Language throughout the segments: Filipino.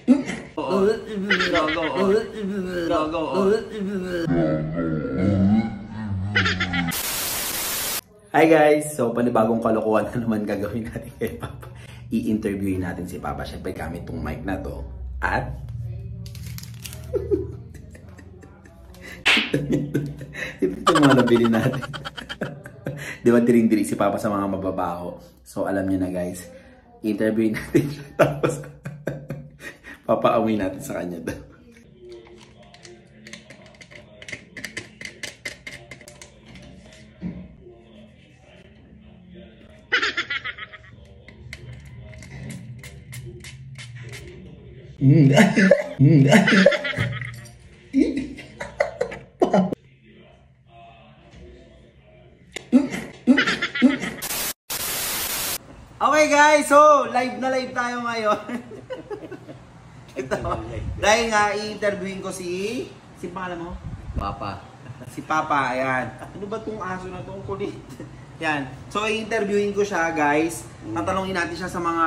Hi guys! So panibagong kalokohan na naman gagawin natin kay Papa. I-interviewin natin si Papa. Siyempre gamit tong mic na to. At ito yung mga nabili natin. Di ba tiring-diri si Papa sa mga mababaho? So alam niyo na guys, i-interviewin natin siya. Tapos papaamoy natin sa kanya daw. Okay guys, so live na live tayo ngayon. Ito, dahil nga i-interviewin ko si pangalan mo? Papa. Si Papa, ayan. Ano ba tong aso na tong kulit? Yan. So i-interviewin ko siya guys. Tatanungin natin siya sa mga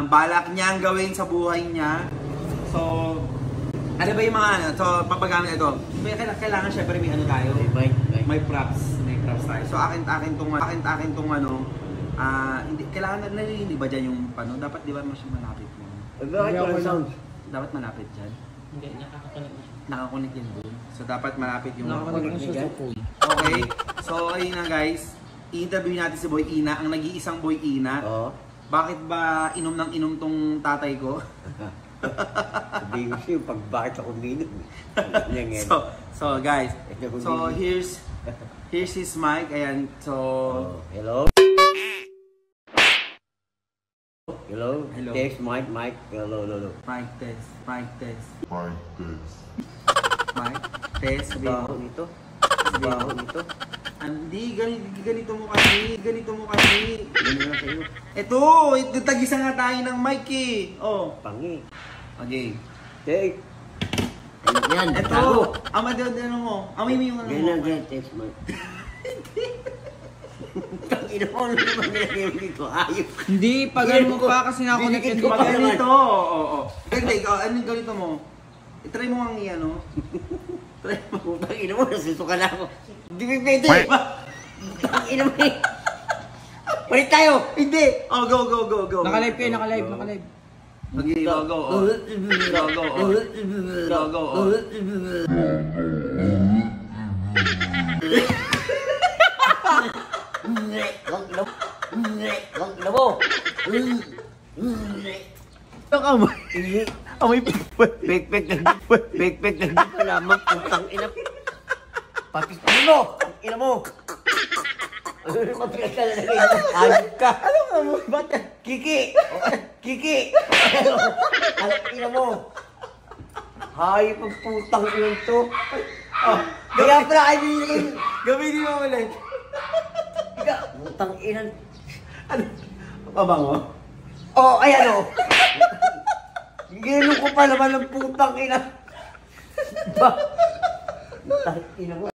balak niyang gawin sa buhay niya. So, ano ba yung mga ano? So, papagamit ito. Kailangan syempre may ano tayo. May props. May props tayo. So akin tong ano, hindi kailangan na narinig ba diyan yung ano? Dapat di ba mas malapit mo? Dapat malapit diyan. Hindi, Nakakunik din doon. So dapat malapit yung susukoy. Okay. So ayun na guys. I-interview natin si Boy Ina, ang nag-iisang Boy Ina. Oo. Bakit ba inom ng inom tong tatay ko? Sabihin ko siya pag bakit ako uminom. So guys, so here's his mic. Ayan. So hello. Hello. Hello. Test mic. Hello. Mic test. Mic test. Mic test. Mic test. Baho nito. Baho nito. Hindi, ganito mo kasi. Ganun lang sa'yo. Ito, tagisa nga tayo ng mic eh. Oh. Pangi. Okay. Take. Ano yan? Ito. Ano mo? Amoy mo yung ano mo. Ganyan, test mic. Tangina mo, ano naman nilagay dito? Ayok. Hindi, pag ano mo pa kasi nakakonected ko. Pag ganito, oo. Ganito mo. I-try mo ang ano. Try mo. Tangina mo, nasusuka na ako. Hindi may pwede. Tangina mo eh. Palit tayo. Hindi. Oh, go. Naka-live kayo, naka-live. Okay, go. Wag na mo. Amoy Pek-pek na di pa lamang putang ina. Patis pa mo. Ina mo. Mapilas ka na lagay. Ayok ka. Ano ka mo? Ba't ka? Kiki. Anak ina mo. Hayop ang putang ina to. Kaya pala ay binigay. Gamitin mo ulit. Putang ina. Ano? Pabango? Oh, ayan o. Gino ko pa naman ng putang ina. Putang ina mo.